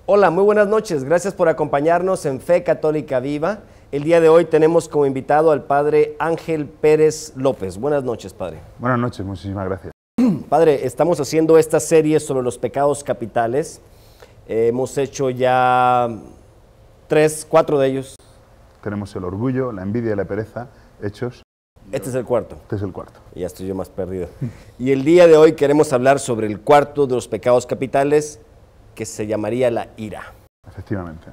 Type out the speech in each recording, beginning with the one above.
Hola, muy buenas noches. Gracias por acompañarnos en Fe Católica Viva. El día de hoy tenemos como invitado al Padre Ángel Pérez López. Buenas noches, Padre. Buenas noches, muchísimas gracias. Padre, estamos haciendo esta serie sobre los pecados capitales. Hemos hecho ya 4 de ellos. Tenemos el orgullo, la envidia y la pereza hechos. Este es el cuarto. Este es el cuarto. Ya estoy yo más perdido. Y el día de hoy queremos hablar sobre el cuarto de los pecados capitales, que se llamaría la ira. Efectivamente.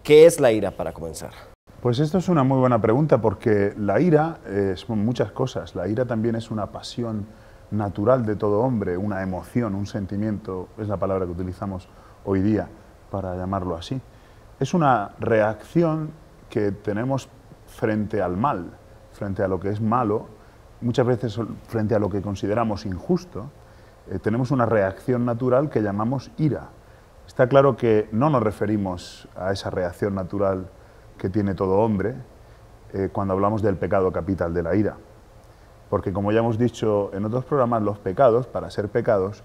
¿Qué es la ira, para comenzar? Pues esto es una muy buena pregunta, porque la ira son muchas cosas. La ira también es una pasión natural de todo hombre, una emoción, un sentimiento, es la palabra que utilizamos hoy día para llamarlo así. Es una reacción que tenemos frente al mal, frente a lo que es malo, muchas veces frente a lo que consideramos injusto. Tenemos una reacción natural que llamamos ira. Está claro que no nos referimos a esa reacción natural que tiene todo hombre cuando hablamos del pecado capital de la ira. Porque, como ya hemos dicho en otros programas, los pecados, para ser pecados,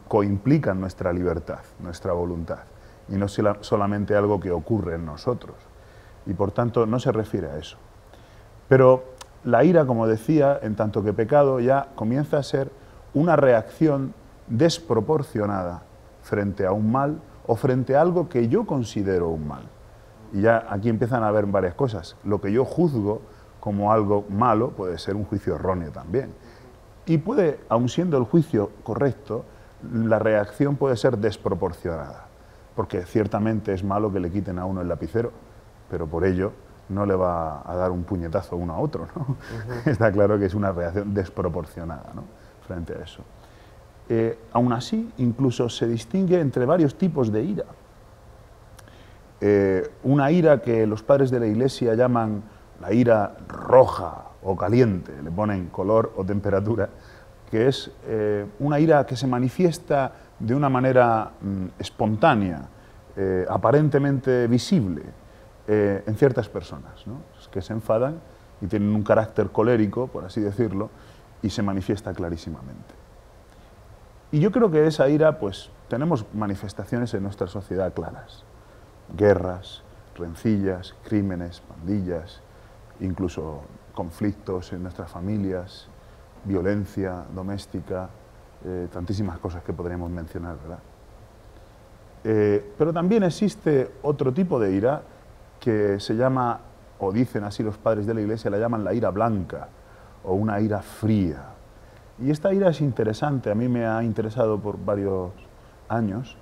coimplican nuestra libertad, nuestra voluntad, y no solamente algo que ocurre en nosotros. Y por tanto no se refiere a eso. Pero la ira, como decía, en tanto que pecado, ya comienza a ser una reacción desproporcionada frente a un mal o frente a algo que yo considero un mal. Y ya aquí empiezan a haber varias cosas. Lo que yo juzgo como algo malo puede ser un juicio erróneo también. Y puede, aun siendo el juicio correcto, la reacción puede ser desproporcionada. Porque ciertamente es malo que le quiten a uno el lapicero, pero por ello no le va a dar un puñetazo uno a otro, ¿no? Está claro que es una reacción desproporcionada, ¿no?, frente a eso. Aún así, incluso se distingue entre varios tipos de ira. Una ira que los padres de la Iglesia llaman la ira roja o caliente, le ponen color o temperatura, que es una ira que se manifiesta de una manera espontánea, aparentemente visible en ciertas personas, ¿no?, que se enfadan y tienen un carácter colérico, por así decirlo, y se manifiesta clarísimamente. Y yo creo que esa ira, pues, tenemos manifestaciones en nuestra sociedad claras. Guerras, rencillas, crímenes, pandillas, incluso conflictos en nuestras familias, violencia doméstica, tantísimas cosas que podríamos mencionar, ¿verdad? Pero también existe otro tipo de ira que se llama, o dicen así los padres de la Iglesia, la llaman la ira blanca o una ira fría. Y esta ira es interesante, a mí me ha interesado por varios años,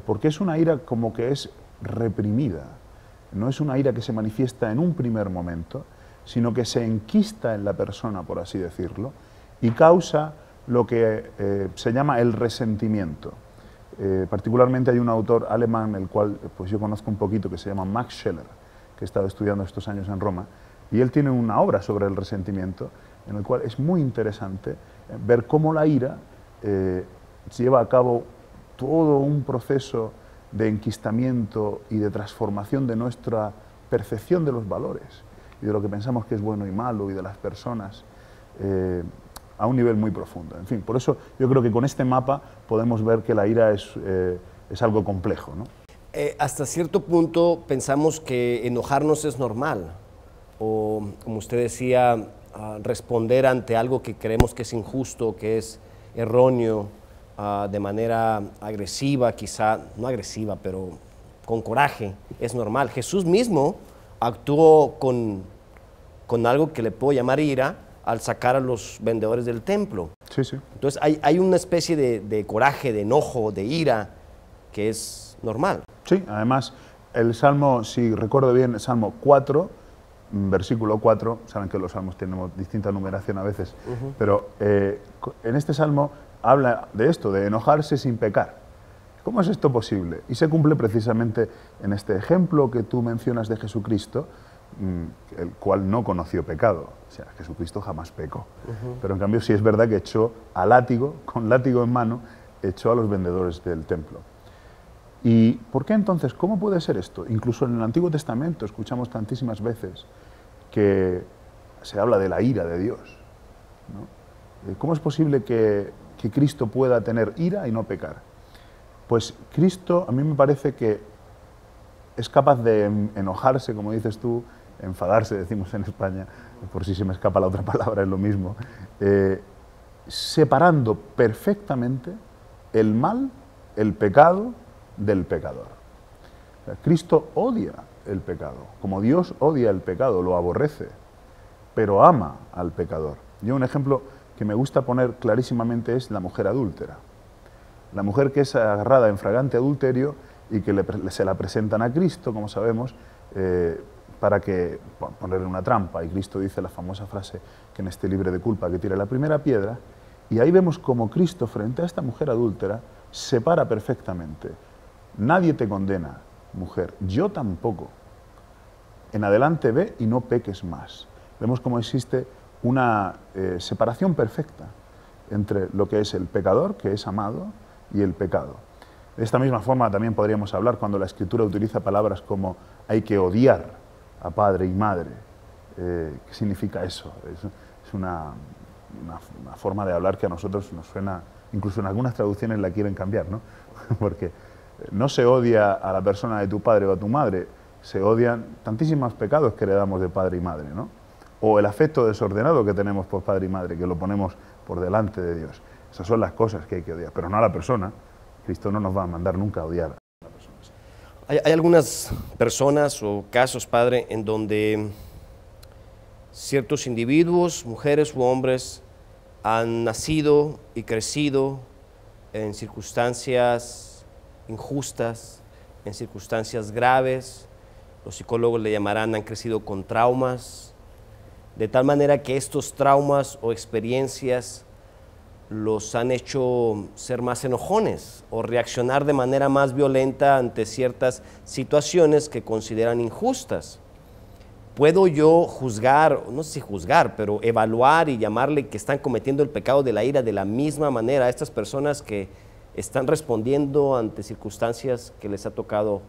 porque es una ira como que es reprimida. No es una ira que se manifiesta en un primer momento, sino que se enquista en la persona, por así decirlo, y causa lo que se llama el resentimiento. Particularmente hay un autor alemán, el cual pues yo conozco un poquito, que se llama Max Scheler, que he estado estudiando estos años en Roma, y él tiene una obra sobre el resentimiento, en el cual es muy interesante ver cómo la ira lleva a cabo todo un proceso de enquistamiento y de transformación de nuestra percepción de los valores y de lo que pensamos que es bueno y malo y de las personas a un nivel muy profundo. En fin, por eso yo creo que con este mapa podemos ver que la ira es algo complejo, ¿no? Hasta cierto punto pensamos que enojarnos es normal, o como usted decía, responder ante algo que creemos que es injusto, que es erróneo, de manera agresiva, quizá, no agresiva, pero con coraje, es normal. Jesús mismo actuó con algo que le puedo llamar ira al sacar a los vendedores del templo. Sí, sí. Entonces hay una especie de coraje, de enojo, de ira, que es normal. Sí, además el Salmo, si recuerdo bien, el Salmo 4, versículo 4, saben que los salmos tenemos distinta numeración a veces, pero en este salmo habla de esto, de enojarse sin pecar. ¿Cómo es esto posible? Y se cumple precisamente en este ejemplo que tú mencionas de Jesucristo, el cual no conoció pecado. O sea, Jesucristo jamás pecó. Pero en cambio sí es verdad que echó a látigo, con látigo en mano, echó a los vendedores del templo. ¿Y por qué entonces? ¿Cómo puede ser esto? Incluso en el Antiguo Testamento escuchamos tantísimas veces que se habla de la ira de Dios, ¿no? ¿Cómo es posible que Cristo pueda tener ira y no pecar? Pues Cristo a mí me parece que es capaz de enojarse, como dices tú, enfadarse, decimos en España, por si se me escapa la otra palabra, es lo mismo, separando perfectamente el mal, el pecado, del pecador. O sea, Cristo odia el pecado, como Dios odia el pecado, lo aborrece, pero ama al pecador. Yo un ejemplo que me gusta poner clarísimamente es la mujer adúltera. La mujer que es agarrada en fragante adulterio y que se la presentan a Cristo, como sabemos, para que ponerle una trampa. Y Cristo dice la famosa frase, que en esté libre de culpa, que tire la primera piedra. Y ahí vemos como Cristo, frente a esta mujer adúltera, separa perfectamente. Nadie te condena, mujer, yo tampoco. En adelante ve y no peques más. Vemos cómo existe una separación perfecta entre lo que es el pecador, que es amado, y el pecado. De esta misma forma también podríamos hablar cuando la Escritura utiliza palabras como hay que odiar a padre y madre. ¿Qué significa eso? Es una forma de hablar que a nosotros nos suena, incluso en algunas traducciones la quieren cambiar, ¿no? Porque no se odia a la persona de tu padre o a tu madre, se odian tantísimos pecados que heredamos de padre y madre, ¿no? O el afecto desordenado que tenemos por padre y madre, que lo ponemos por delante de Dios. Esas son las cosas que hay que odiar, pero no a la persona. Cristo no nos va a mandar nunca a odiar a las personas. Hay algunas personas o casos, Padre, en donde ciertos individuos, mujeres u hombres, han nacido y crecido en circunstancias injustas, en circunstancias graves. Los psicólogos le llamarán, han crecido con traumas, de tal manera que estos traumas o experiencias los han hecho ser más enojones o reaccionar de manera más violenta ante ciertas situaciones que consideran injustas. ¿Puedo yo juzgar, no sé si juzgar, pero evaluar y llamarle que están cometiendo el pecado de la ira de la misma manera a estas personas que están respondiendo ante circunstancias que les ha tocado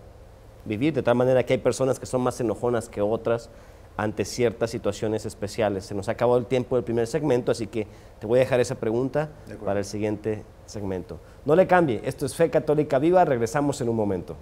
vivir? De tal manera que hay personas que son más enojonas que otras ante ciertas situaciones especiales. Se nos ha acabado el tiempo del primer segmento, así que te voy a dejar esa pregunta para el siguiente segmento. No le cambie, esto es Fe Católica Viva, regresamos en un momento.